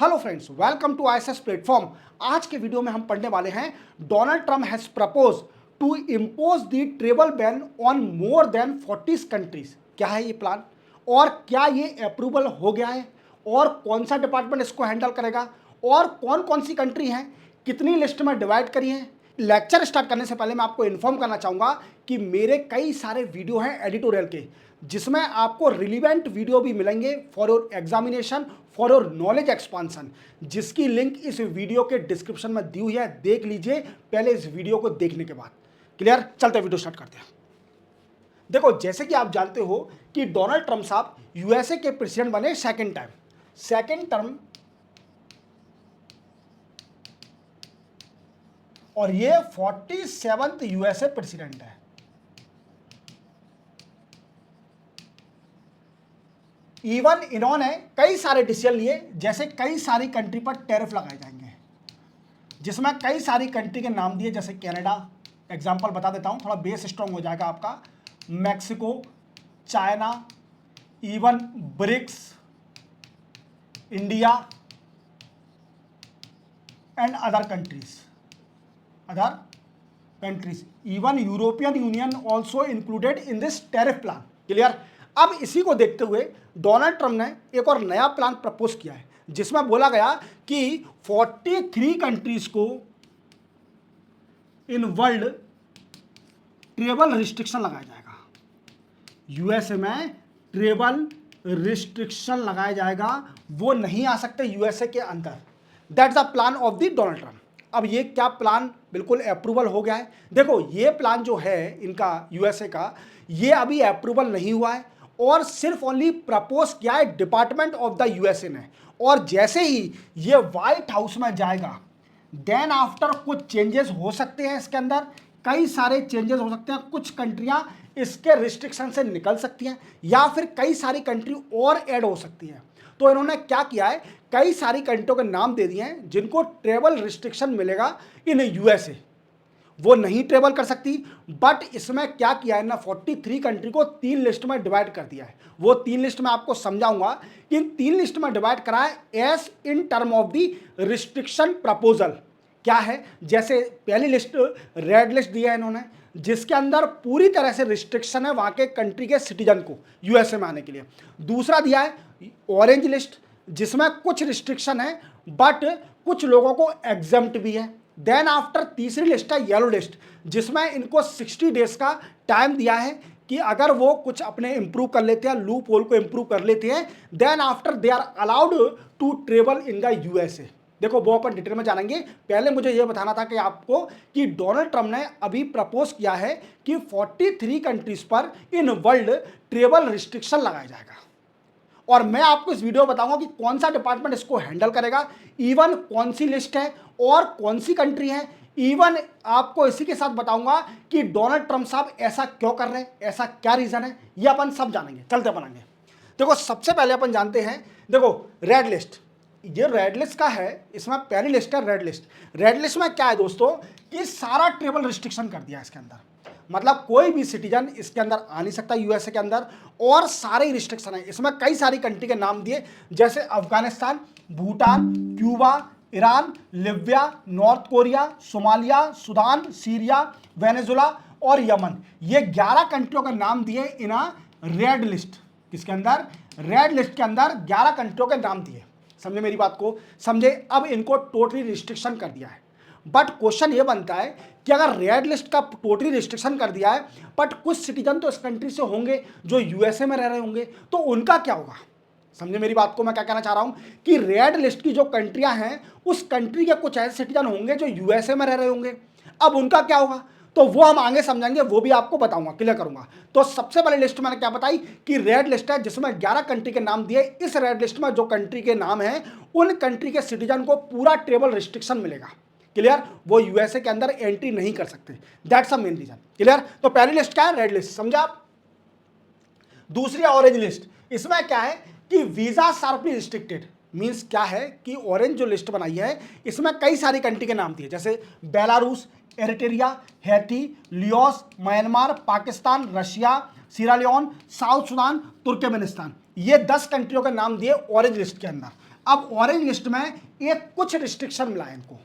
Hello friends, welcome to ISS platform. आज के video में हम पढ़ने वाले हैं Donald Trump has propose to impose the travel ban on more than 40 countries. क्या है ये प्लान और क्या ये अप्रूवल हो गया है और कौन सा डिपार्टमेंट इसको हैंडल करेगा और कौन कौन सी कंट्री हैं, कितनी लिस्ट में डिवाइड करी है। लेक्चर स्टार्ट करने से पहले मैं आपको इन्फॉर्म करना चाहूँगा कि मेरे कई सारे वीडियो हैं एडिटोरियल के, जिसमें आपको रिलीवेंट वीडियो भी मिलेंगे for your examination, for your knowledge expansion, जिसकी लिंक इस वीडियो के डिस्क्रिप्शन में दी हुई है। देख लीजिए पहले इस वीडियो को देखने के बाद। क्लियर? चलते वीडियो स्टार्ट करते हैं। देखो, जैसे कि आप जानते हो कि डोनाल्ड ट्रम्प साहब यूएसए के प्रेसिडेंट बने सेकेंड टर्म, और ये 47th यूएसए प्रेसिडेंट है। इवन इन्होंने कई सारे डिसीजन लिए, जैसे कई सारी कंट्री पर टैरिफ लगाए जाएंगे, जिसमें कई सारी कंट्री के नाम दिए, जैसे कनाडा, एग्जांपल बता देता हूं, थोड़ा बेस स्ट्रॉन्ग हो जाएगा आपका, Mexico, China, even BRICS, India and other countries, even European Union also included in this tariff plan. Clear? अब इसी को देखते हुए डोनाल्ड ट्रम्प ने एक और नया प्लान प्रपोज किया है, जिसमें बोला गया कि 43 कंट्रीज को इन वर्ल्ड ट्रेवल रिस्ट्रिक्शन लगाया जाएगा। यूएसए में ट्रेवल रिस्ट्रिक्शन लगाया जाएगा, वो नहीं आ सकते यूएसए के अंदर। That's the plan of the Donald Trump. अब ये क्या प्लान बिल्कुल अप्रूवल हो गया है। देखो, ये प्लान जो है इनका यूएसए का, ये अभी अप्रूवल नहीं हुआ है और सिर्फ ओनली प्रपोज किया है डिपार्टमेंट ऑफ द यूएसए ने। और जैसे ही ये व्हाइट हाउस में जाएगा, देन आफ्टर कुछ चेंजेस हो सकते हैं इसके अंदर, कई सारे चेंजेस हो सकते हैं। कुछ कंट्रियां इसके रिस्ट्रिक्शन से निकल सकती हैं या फिर कई सारी कंट्री और ऐड हो सकती हैं। तो इन्होंने क्या किया है, कई सारी कंट्रियों के नाम दे दिए हैं जिनको ट्रेवल रिस्ट्रिक्शन मिलेगा इन यूएसए। वो नहीं ट्रेवल कर सकती, बट इसमें क्या किया है ना, 43 कंट्री को 3 लिस्ट में डिवाइड कर दिया है। वो 3 लिस्ट में आपको समझाऊंगा कि इन 3 लिस्ट में डिवाइड करा है S in term of the restriction proposal. क्या है, जैसे पहली लिस्ट रेड लिस्ट दिया है इन्होंने, जिसके अंदर पूरी तरह से रिस्ट्रिक्शन है वहां के कंट्री के सिटीजन को यूएसए में आने के लिए। दूसरा दिया है ऑरेंज लिस्ट, जिसमें कुछ रिस्ट्रिक्शन है बट कुछ लोगों को एग्जम्प्ट भी है। देन आफ्टर तीसरी लिस्ट है येलो लिस्ट, जिसमें इनको 60 डेज का टाइम दिया है कि अगर वो कुछ अपने इंप्रूव कर लेते हैं, लूप होल को इंप्रूव कर लेते हैं, then after they are allowed to travel in the USA. देखो, वो अपन डिटेल में जानेंगे। पहले मुझे यह बताना था कि आपको कि डोनाल्ड ट्रम्प ने अभी प्रपोज किया है कि 43 कंट्रीज पर इन वर्ल्ड ट्रेवल रिस्ट्रिक्शन लगाया जाएगा, और मैं आपको इस वीडियो में बताऊंगा कि कौन सा डिपार्टमेंट इसको हैंडल करेगा, इवन कौन सी लिस्ट है और कौन सी कंट्री है। इवन आपको इसी के साथ बताऊंगा कि डोनाल्ड ट्रम्प साहब ऐसा क्यों कर रहे हैं, ऐसा क्या रीजन है, ये अपन सब जानेंगे। चलते बनाएंगे। देखो, सबसे पहले अपन जानते हैं, देखो रेड लिस्ट, ये रेड लिस्ट का है, इसमें पहली लिस्ट है रेड लिस्ट। रेड लिस्ट में क्या है दोस्तों कि सारा ट्रेवल रिस्ट्रिक्शन कर दिया है इसके अंदर, मतलब कोई भी सिटीजन इसके अंदर आ नहीं सकता यूएसए के अंदर, और सारे रिस्ट्रिक्शन है। इसमें कई सारी कंट्री के नाम दिए, जैसे Afghanistan, Bhutan, Cuba, Iran, Libya, north Korea, Somalia, Sudan, Syria, Venezuela और यमन। ये 11 कंट्रियों के नाम दिए इन रेड लिस्ट। किसके अंदर? रेड लिस्ट के अंदर 11 कंट्रियों के नाम दिए। समझे मेरी बात को? समझे? अब इनको टोटली रिस्ट्रिक्शन कर दिया है। बट क्वेश्चन ये बनता है कि अगर रेड लिस्ट का टोटली रिस्ट्रिक्शन कर दिया है, बट कुछ सिटीजन तो इस कंट्री से होंगे जो यूएसए में रह रहे होंगे, तो उनका क्या होगा? समझे मेरी बात को? मैं क्या कहना चाह रहा हूं कि रेड लिस्ट की जो कंट्रियां हैं, उस कंट्री के कुछ ऐसे सिटीजन होंगे जो यूएसए में रह रहे होंगे। अब उनका क्या होगा, तो वो हम आगे समझाएंगे, वो भी आपको बताऊंगा, क्लियर करूंगा। तो सबसे पहले लिस्ट मैंने क्या बताई कि रेड लिस्ट है, जिसमें 11 कंट्री के नाम दिए। इस रेड लिस्ट में जो कंट्री के नाम है, उन कंट्री के सिटीजन को पूरा ट्रेवल रिस्ट्रिक्शन मिलेगा। क्लियर? वो यूएसए के अंदर एंट्री नहीं कर सकते। That's the main reason. Clear? तो पहली लिस्ट क्या है? Red list. समझा आप? दूसरी ऑरेंज लिस्ट, इसमें क्या है कि वीजा शार्पली रिस्ट्रिक्टेड। मीन्स क्या है कि ऑरेंज जो लिस्ट बनाई है, इसमें कई सारी कंट्री के नाम दिए, जैसे Belarus, Eritrea, Haiti, Laos, Myanmar, Pakistan, Russia, Sierra Leone, South Sudan, Turkmenistan. ये 10 कंट्रियों के नाम दिए ऑरेंज लिस्ट के अंदर। अब ऑरेंज लिस्ट में एक कुछ रिस्ट्रिक्शन मिला है इनको,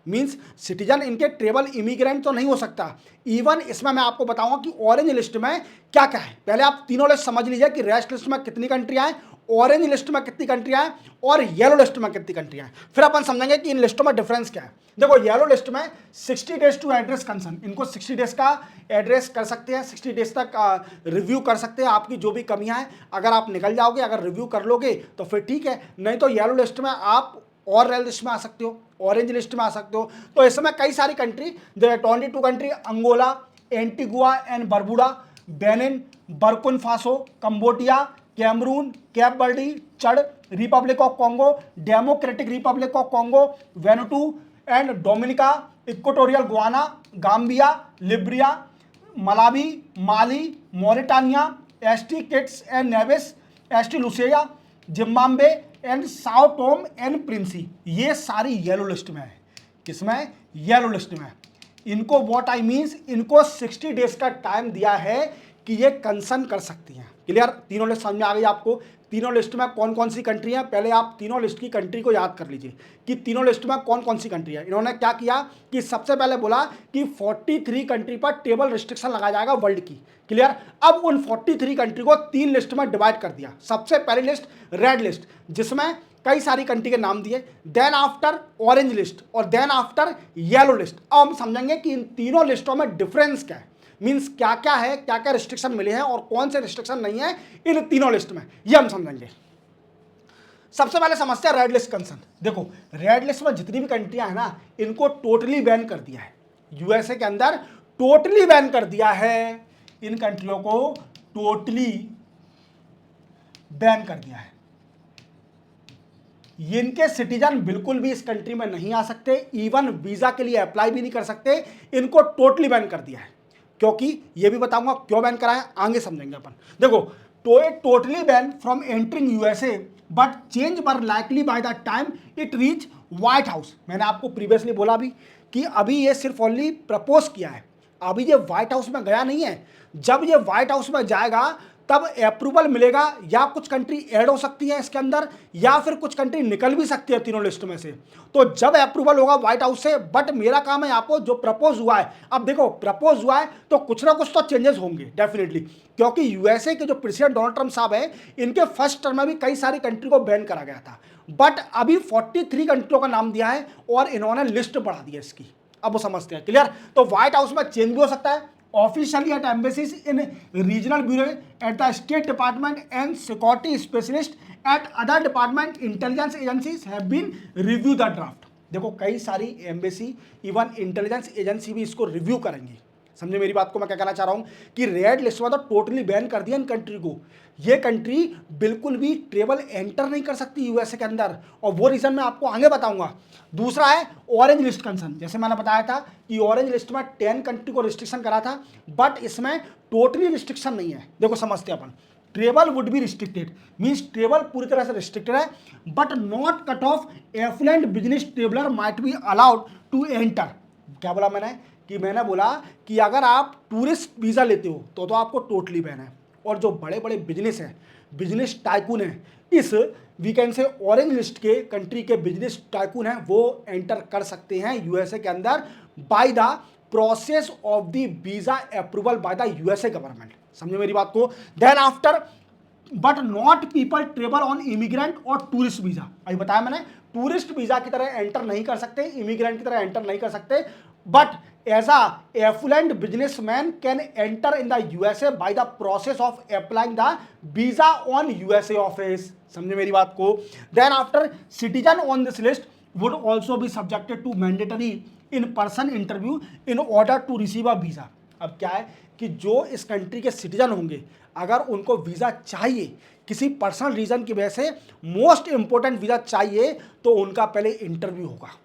मीन्स सिटीजन इनके ट्रेवल इमिग्रेंट तो नहीं हो सकता। इवन इसमें मैं आपको बताऊंगा कि ऑरेंज लिस्ट में क्या क्या है। पहले आप तीनों लिस्ट समझ लीजिए कि रेड लिस्ट में कितनी कंट्रियां हैं, ऑरेंज लिस्ट में कितनी कंट्रियां हैं और येलो लिस्ट में कितनी कंट्रियां हैं। फिर अपन समझेंगे कि इन लिस्टों में डिफरेंस क्या है। देखो येलो लिस्ट में 60 डेज टू एड्रेस कंसर्न, इनको 60 डेज का एड्रेस कर सकते हैं, 60 डेज तक रिव्यू कर सकते हैं आपकी जो भी कमियां हैं। अगर आप निकल जाओगे, अगर रिव्यू कर लोगे तो फिर ठीक है, नहीं तो येलो लिस्ट में आप और रेड लिस्ट में आ सकते हो, ऑरेंज लिस्ट में आ सकते हो। तो इसमें कई सारी country, 22 country, Angola, Antigua and Barbuda, Benin, Burkina Faso, Cambodia, Cameroon, Cape Verde, Chad, Republic of Congo, Democratic Republic of Congo, Vanuatu and Dominica, Equatorial Guinea, Gambia, Liberia, Malawi, Mali, Mauritania, St Kitts and Nevis, St Lucia, Zimbabwe and Sao Tome and Principe. ये सारी yellow list में है। किसमें? Yellow list में। इनको what I means, इनको 60 days का time दिया है कि ये कंसर्न कर सकती हैं। क्लियर? तीनों लिस्ट समझ में आ गई आपको? तीनों लिस्ट में कौन कौन सी कंट्री है, पहले आप तीनों लिस्ट की कंट्री को याद कर लीजिए कि तीनों लिस्ट में कौन कौन सी कंट्री है। इन्होंने क्या किया कि सबसे पहले बोला कि 43 कंट्री पर टेबल रिस्ट्रिक्शन लगाया जाएगा वर्ल्ड की। क्लियर? अब उन 43 कंट्री को 3 लिस्ट में डिवाइड कर दिया। सबसे पहली लिस्ट रेड लिस्ट, जिसमें कई सारी कंट्री के नाम दिए, देन आफ्टर ऑरेंज लिस्ट और देन आफ्टर येलो लिस्ट। अब हम समझेंगे कि इन तीनों लिस्टों में डिफरेंस क्या है, मीन्स क्या क्या है, क्या क्या रिस्ट्रिक्शन मिले हैं और कौन से रिस्ट्रिक्शन नहीं है इन तीनों लिस्ट में, ये हम समझेंगे। सबसे पहले समझते हैं रेड लिस्ट कंसर्न। देखो रेड लिस्ट में जितनी भी कंट्रियां हैं ना, इनको टोटली बैन कर दिया है। यूएसए के अंदर टोटली बैन कर दिया है, इन कंट्रियों को टोटली बैन कर दिया है। इनके सिटीजन बिल्कुल भी इस कंट्री में नहीं आ सकते, इवन वीजा के लिए अप्लाई भी नहीं कर सकते। इनको टोटली बैन कर दिया है। क्योंकि ये भी बताऊंगा क्यों बैन कराया, आगे समझेंगे अपन। देखो totally ban from entering USA but change were likely by the time it reach white house. मैंने आपको प्रीवियसली बोला भी कि अभी ये सिर्फ ओनली प्रपोज किया है, अभी ये व्हाइट हाउस में गया नहीं है। जब ये व्हाइट हाउस में जाएगा तब अप्रूवल मिलेगा, या कुछ कंट्री ऐड हो सकती है इसके अंदर या फिर कुछ कंट्री निकल भी सकती है तीनों लिस्ट में से। तो जब अप्रूवल होगा व्हाइट हाउस से, बट मेरा काम है आपको जो प्रपोज हुआ है, अब देखो प्रपोज हुआ है तो कुछ ना कुछ तो चेंजेस होंगे डेफिनेटली, क्योंकि यूएसए के जो प्रेसिडेंट डोनाल्ड ट्रंप साहब है, इनके फर्स्ट टर्म में भी कई सारी कंट्री को बैन करा गया था, बट अभी 43 कंट्रियों का नाम दिया है और इन्होंने लिस्ट बढ़ा दी है इसकी। अब वो समझते हैं। क्लियर? तो व्हाइट हाउस में चेंज भी हो सकता है, officially at embassies in regional bureau, at the state department and security specialist at other department intelligence agencies have been review the draft. देखो कई सारी एम्बेसी इवन इंटेलिजेंस एजेंसी भी इसको रिव्यू करेंगी। समझे मेरी बात को? मैं क्या कहना चाह रहा हूं कि रेड लिस्ट में तो टोटली बैन कर दिया इन कंट्री को। ये कंट्री बिल्कुल भी ट्रेवल एंटर नहीं कर सकती यूएसए के अंदर, और वो रीजन मैं आपको आगे बताऊंगा। दूसरा है ऑरेंज लिस्ट कंसर्न। जैसे मैंने बताया था कि ऑरेंज लिस्ट में 10 कंट्री को रिस्ट्रिक्शन करा था, बट इसमें टोटली रिस्ट्रिक्शन नहीं है। देखो समझते हैं अपन, travel would be restricted, means travel पूरी तरह से रिस्ट्रिक्टेड है, but not cut off affluent business traveller might be allowed to enter. क्या बोला मैंने? कि मैंने बोला कि अगर आप टूरिस्ट वीज़ा लेते हो तो आपको टोटली बैन है, और जो बड़े बड़े बिजनेस हैं, बिजनेस टाइकून हैं, इस वीकेंड से ऑरेंज लिस्ट के कंट्री के बिजनेस टाइकून हैं, वो एंटर कर सकते हैं यूएसए के अंदर by the process of the visa approval by the USA government. समझे मेरी बात को? Then after but not people travel on immigrant और टूरिस्ट वीज़ा। अभी बताया मैंने, टूरिस्ट वीज़ा की तरह एंटर नहीं कर सकते, इमिग्रेंट की तरह एंटर नहीं कर सकते, but as a affluent businessman can enter in the USA by the process of applying the visa on USA office। समझे मेरी बात को? Then after citizen on this list would also be subjected to mandatory in-person interview in order to receive a visa। अब क्या है कि जो इस कंट्री के सिटीजन होंगे, अगर उनको वीज़ा चाहिए किसी पर्सनल रीज़न की वजह से, मोस्ट इंपॉर्टेंट वीज़ा चाहिए, तो उनका पहले इंटरव्यू होगा।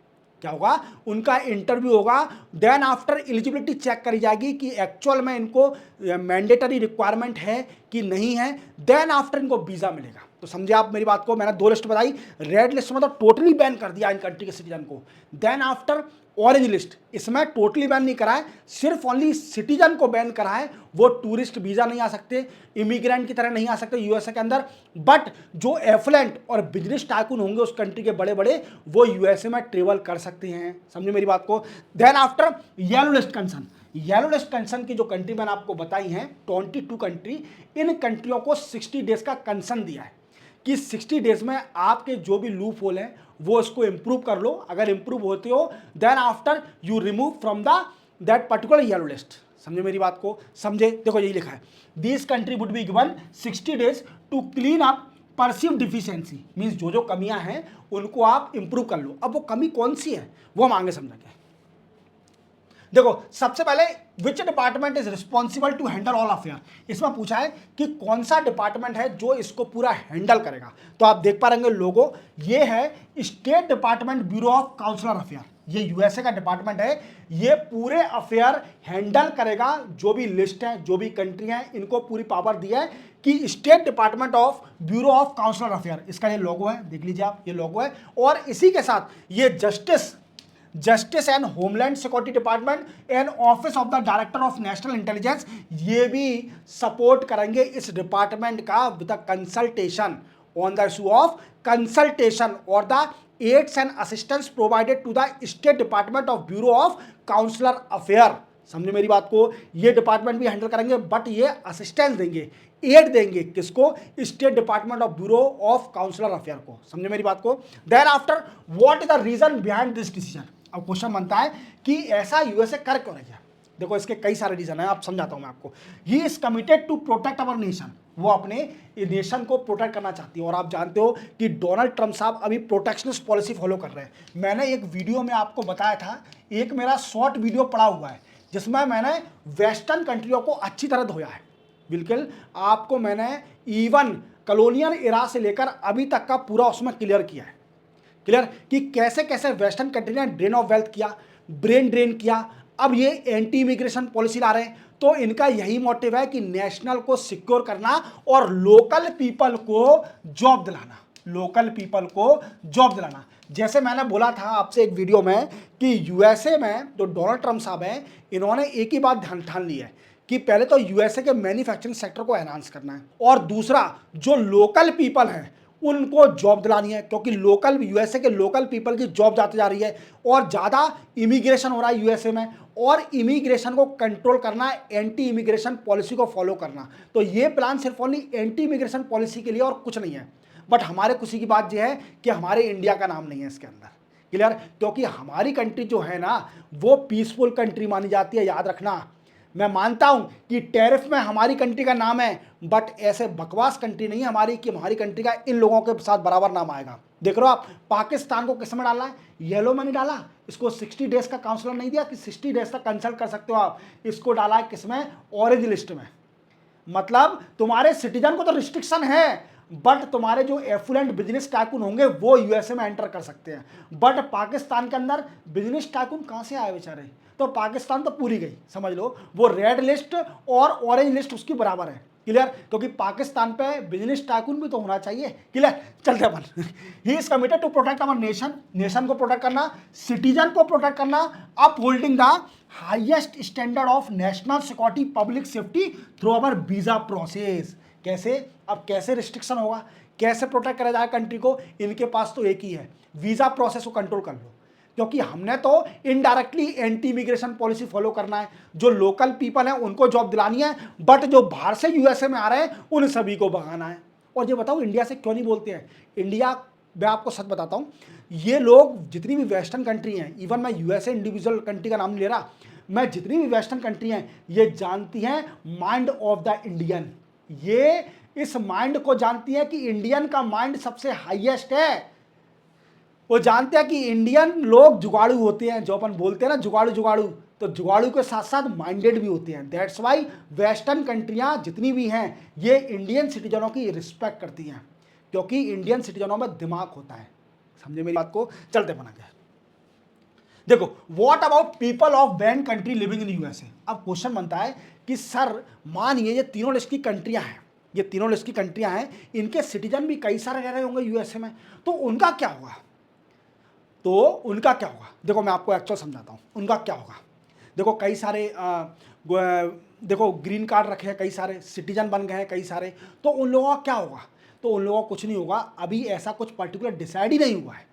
क्या होगा? उनका इंटरव्यू होगा। देन आफ्टर एलिजिबिलिटी चेक करी जाएगी कि एक्चुअल में इनको मैंडेटरी रिक्वायरमेंट है कि नहीं है। देन आफ्टर इनको वीज़ा मिलेगा। तो समझे आप मेरी बात को। मैंने 2 लिस्ट बताई, रेड लिस्ट में तो टोटली बैन कर दिया इन कंट्री के सिटीजन को। देन आफ्टर ऑरेंज लिस्ट, इसमें टोटली बैन नहीं करा है, सिर्फ ओनली सिटीजन को बैन करा है। वो टूरिस्ट वीजा नहीं आ सकते, इमिग्रेंट की तरह नहीं आ सकते यूएसए के अंदर, बट जो एफ्लुएंट और बिजनेस टाइकून होंगे उस कंट्री के बड़े बड़े, वो यूएसए में ट्रेवल कर सकते हैं। समझे मेरी बात को। Then after yellow list concern, yellow list concern की जो कंट्री मैंने आपको बताई हैं 22 कंट्री, इन कंट्रियों को 60 डेज का कंसर्न दिया है कि 60 डेज में आपके जो भी लूप होल हैं वो इसको इंप्रूव कर लो। अगर इंप्रूव होते हो then after you remove from the that particular yellow list. समझे मेरी बात को, समझे। देखो यही लिखा है, this country would be given 60 days to clean up perceive deficiency, means जो जो कमियां हैं उनको आप इंप्रूव कर लो। अब वो कमी कौन सी है वो हम आगे समझेंगे। देखो सबसे पहले which department is responsible to handle all affair, इसमें पूछा है कि कौन सा डिपार्टमेंट है जो इसको पूरा हैंडल करेगा। तो आप देख पा रहेंगे लोगो, ये है state department bureau of counsellor affair, ये यूएसए का डिपार्टमेंट है। ये पूरे अफेयर हैंडल करेगा, जो भी लिस्ट है जो भी कंट्री है इनको पूरी पावर दी है कि state department of bureau of counsellor affair, इसका ये लोगो है, देख लीजिए आप, ये लोगो है। और इसी के साथ ये justice and homeland security department and office of the director of national intelligence, ये भी सपोर्ट करेंगे इस डिपार्टमेंट का with the consultation on the issue of consultation और the aids and assistance provided to the state department of bureau of counsellor affair. समझे मेरी बात को, ये डिपार्टमेंट भी हैंडल करेंगे, बट ये असिस्टेंस देंगे, एड देंगे किसको, state department of bureau of counsellor affair को। समझे मेरी बात को। Then after what is the reason behind this decision, अब क्वेश्चन बनता है कि ऐसा यूएसए कर क्यों रही है। देखो इसके कई सारे रीजन है, आप समझाता हूं मैं आपको। He is committed to protect our nation, वो अपने नेशन को प्रोटेक्ट करना चाहती है। और आप जानते हो कि डोनाल्ड ट्रंप साहब अभी प्रोटेक्शनिस्ट पॉलिसी फॉलो कर रहे हैं। मैंने एक वीडियो में आपको बताया था, एक मेरा शॉर्ट वीडियो पड़ा हुआ है जिसमें मैंने वेस्टर्न कंट्रियों को अच्छी तरह धोया है। बिल्कुल आपको मैंने इवन कॉलोनियल एरा से लेकर अभी तक का पूरा उसमें क्लियर किया है, क्लियर कि कैसे कैसे वेस्टर्न कंट्री ने ड्रेन ऑफ वेल्थ किया, ब्रेन ड्रेन किया। अब ये एंटी इमिग्रेशन पॉलिसी ला रहे हैं, तो इनका यही मोटिव है कि नेशनल को सिक्योर करना और लोकल पीपल को जॉब दिलाना, लोकल पीपल को जॉब दिलाना। जैसे मैंने बोला था आपसे एक वीडियो में कि यूएसए में जो डोनाल्ड ट्रंप साहब हैं, इन्होंने एक ही बात ठान ली है कि पहले तो यूएसए के मैन्युफैक्चरिंग सेक्टर को एनहांस करना है, और दूसरा जो लोकल पीपल हैं उनको जॉब दिलानी है, क्योंकि लोकल यूएसए के लोकल पीपल की जॉब जाती जा रही है और ज़्यादा इमिग्रेशन हो रहा है यूएसए में, और इमिग्रेशन को कंट्रोल करना है, एंटी इमिग्रेशन पॉलिसी को फॉलो करना। तो ये प्लान सिर्फ ओनली एंटी इमिग्रेशन पॉलिसी के लिए और कुछ नहीं है। बट हमारे खुशी की बात यह है कि हमारे इंडिया का नाम नहीं है इसके अंदर, क्लियर, क्योंकि हमारी कंट्री जो है ना वो पीसफुल कंट्री मानी जाती है। याद रखना, मैं मानता हूं कि टैरिफ में हमारी कंट्री का नाम है, बट ऐसे बकवास कंट्री नहीं है हमारी कि हमारी कंट्री का इन लोगों के साथ बराबर नाम आएगा। देख रहे हो आप, पाकिस्तान को किस में डाला है, येलो में नहीं डाला, इसको 60 डेज का काउंसलर नहीं दिया कि 60 डेज तक कंसल्ट कर सकते हो आप, इसको डाला है किसमें, ऑरेंज लिस्ट में। मतलब तुम्हारे सिटीजन को तो रिस्ट्रिक्शन है, बट तुम्हारे जो एफ्लुएंट बिजनेस टाइकून होंगे वो यूएसए में एंटर कर सकते हैं। बट पाकिस्तान के अंदर बिजनेस टाइकून कहां से आए बेचारे, तो पाकिस्तान तो पूरी गई, समझ लो वो रेड लिस्ट और ऑरेंज लिस्ट उसकी बराबर है, क्लियर, क्योंकि पाकिस्तान पे बिजनेस टाइकून भी तो होना चाहिए, क्लियर। चलते अपन, he is committed to protect our nation, nation को प्रोटेक्ट करना, सिटीजन को प्रोटेक्ट करना, upholding the highest standard of national security public safety through our visa process. कैसे, अब कैसे रिस्ट्रिक्शन होगा, कैसे प्रोटेक्ट करा जाए कंट्री को, इनके पास तो एक ही है, वीजा प्रोसेस को कंट्रोल कर लो, क्योंकि हमने तो indirectly anti immigration policy follow करना है। जो लोकल पीपल हैं उनको जॉब दिलानी है, बट जो बाहर से यूएसए में आ रहे हैं उन सभी को भगाना है। और ये बताओ इंडिया से क्यों नहीं बोलते हैं, इंडिया, मैं आपको सच बताता हूँ, ये लोग जितनी भी वेस्टर्न कंट्री हैं, इवन मैं यूएसए इंडिविजुअल कंट्री का नाम नहीं ले रहा, मैं जितनी भी वेस्टर्न कंट्री हैं ये जानती हैं माइंड ऑफ द इंडियन, ये इस माइंड को जानती है कि इंडियन का माइंड सबसे हाईएस्ट है। वो जानते हैं कि इंडियन लोग जुगाड़ू होते हैं, जो अपन बोलते हैं ना जुगाड़ू जुगाड़ू, तो जुगाड़ू के साथ साथ माइंडेड भी होते हैं। दैट्स वाई वेस्टर्न कंट्रियां जितनी भी हैं ये इंडियन सिटीजनों की रिस्पेक्ट करती हैं, क्योंकि इंडियन सिटीजनों में दिमाग होता है। समझे मेरी बात को, चलते बना गया। देखो what about people of ban country living in USA. अब क्वेश्चन बनता है कि सर मानिए ये तीनों लिस्ट की कंट्रियां हैं, ये तीनों लिस्ट की कंट्रियां हैं, इनके सिटीजन भी कई सारे रह रहे होंगे यूएसए में, तो उनका क्या होगा? देखो मैं आपको एक्चुअल समझाता हूँ उनका क्या होगा। देखो कई सारे देखो ग्रीन कार्ड रखे हैं, कई सारे सिटीजन बन गए हैं कई सारे, तो उन लोगों का क्या होगा? तो उन लोगों का कुछ नहीं होगा, अभी ऐसा कुछ पर्टिकुलर डिसाइड ही नहीं हुआ है।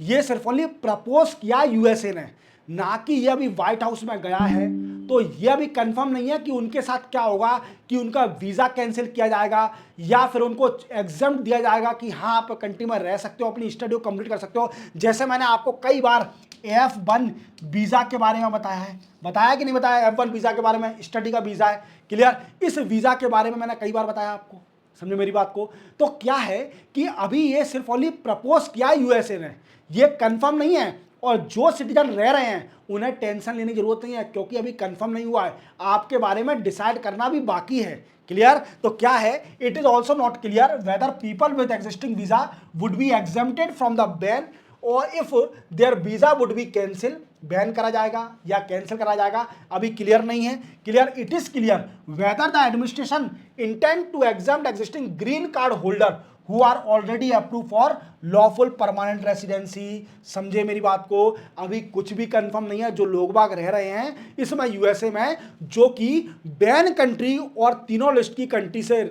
ये सिर्फ ओनली प्रपोज किया यूएसए ने, ना कि ये अभी व्हाइट हाउस में गया है। तो ये अभी कंफर्म नहीं है कि उनके साथ क्या होगा, कि उनका वीज़ा कैंसिल किया जाएगा या फिर उनको एग्जाम दिया जाएगा कि हाँ आप कंट्री में रह सकते हो, अपनी स्टडी को कंप्लीट कर सकते हो। जैसे मैंने आपको कई बार F1 वीज़ा के बारे में बताया कि नहीं बताया? F1 वीज़ा के बारे में, स्टडी का वीज़ा है, क्लियर। इस वीज़ा के बारे में मैंने कई बार बताया आपको, समझे मेरी बात को। तो क्या है कि अभी ये सिर्फ ओनली प्रपोज किया यूएसए ने, ये कंफर्म नहीं है। और जो सिटीजन रह रहे हैं उन्हें टेंशन लेने की जरूरत नहीं है, क्योंकि अभी कंफर्म नहीं हुआ है, आपके बारे में डिसाइड करना भी बाकी है, क्लियर। तो क्या है, it is also not clear whether people with existing visa would be exempted from the ban और if their visa would be cancel, ban करा जाएगा या कैंसिल करा जाएगा, अभी क्लियर नहीं है। Clear, it is clear whether the administration intend to exempt existing green card holder who are already approved for lawful permanent residency। समझे मेरी बात को, अभी कुछ भी कंफर्म नहीं है। जो लोग बाग रह रहे हैं इसमें यूएसए में, जो कि बैन कंट्री और तीनों लिस्ट की कंट्री से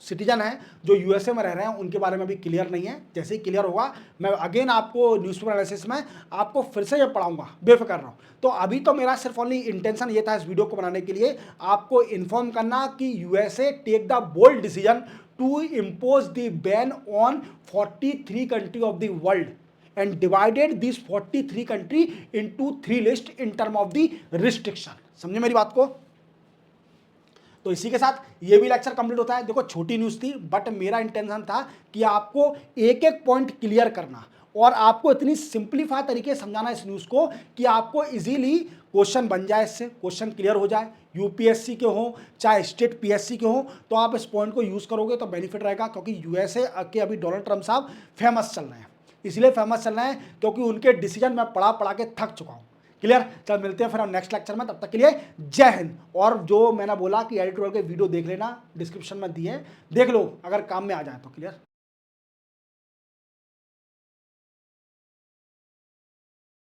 सिटीजन हैं, जो यूएसए में रह रहे हैं, उनके बारे में भी क्लियर नहीं है। जैसे ही क्लियर होगा मैं अगेन आपको न्यूज़पेपर एनालिसिस में आपको फिर से ये पढ़ाऊंगा, बेफिक्र रहो। तो अभी तो मेरा सिर्फ ओनली इंटेंशन ये था इस वीडियो को बनाने के लिए आपको इन्फॉर्म करना कि USA take the bold decision to impose the ban on 43 country of the world and divided these 43 country into 3 list in term of the restriction। समझे मेरी बात को। तो इसी के साथ ये भी लेक्चर कंप्लीट होता है। देखो छोटी न्यूज़ थी, बट मेरा इंटेंशन था कि आपको एक एक पॉइंट क्लियर करना और आपको इतनी सिंप्लीफाई तरीके से समझाना इस न्यूज़ को कि आपको इजीली क्वेश्चन बन जाए, इससे क्वेश्चन क्लियर हो जाए। यूपीएससी के हो चाहे स्टेट पीएससी के हो, तो आप इस पॉइंट को यूज़ करोगे तो बेनिफिट रहेगा, क्योंकि यूएसए के अभी डोनाल्ड ट्रम्प साहब फेमस चल रहे हैं। इसलिए फेमस चल रहे हैं क्योंकि उनके डिसीजन मैं पढ़ा के थक चुका हूँ। क्लियर, चल मिलते हैं फिर हम नेक्स्ट लेक्चर में, तब तक के लिए जय हिंद। और जो मैंने बोला कि एडिटोरियल के वीडियो देख लेना, डिस्क्रिप्शन में दिए, देख लो अगर काम में आ जाए तो। क्लियर।